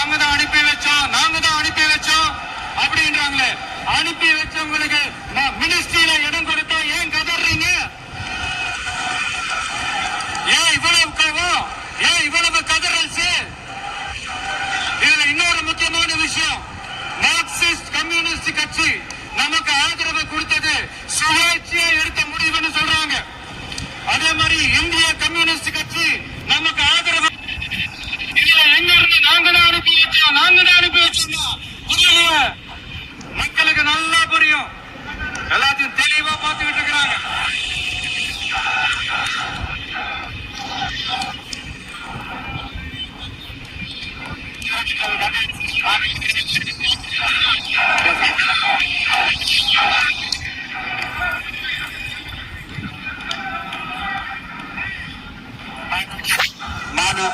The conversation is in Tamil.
நாங்க தான் அனுப்பி வச்சோம் அப்படின்றாங்களே. அனுப்பி வச்சவங்களுக்கு மினிஸ்ட்ரியில இடம் கொடுத்தா ஏன் கதறீங்க? ஏன் இவ்வளவு கோவம்? ஏன் இவ்வளவு கதறல்ஸ்? இதுல இன்னொரு முக்கியமான விஷயம், மார்க்சிஸ்ட் கம்யூனிஸ்ட் கட்சி நமக்கு ஆதரவு கொடுத்தது சுயேட்சையா எடுத்த முடிவுன்னு சொல்றாங்க. அதே மாதிரி இந்திய கம்யூனிஸ்ட் கட்சி நமக்கு ஆதரவு இதுல எங்க இருந்து நாங்க தான் அனுப்பி வச்சோம் மக்களுக்கு நல்லா புரியும். எல்லாத்தையும் தெளிவா பார்த்துக்கிட்டு இருக்கிறாங்க. மாணவ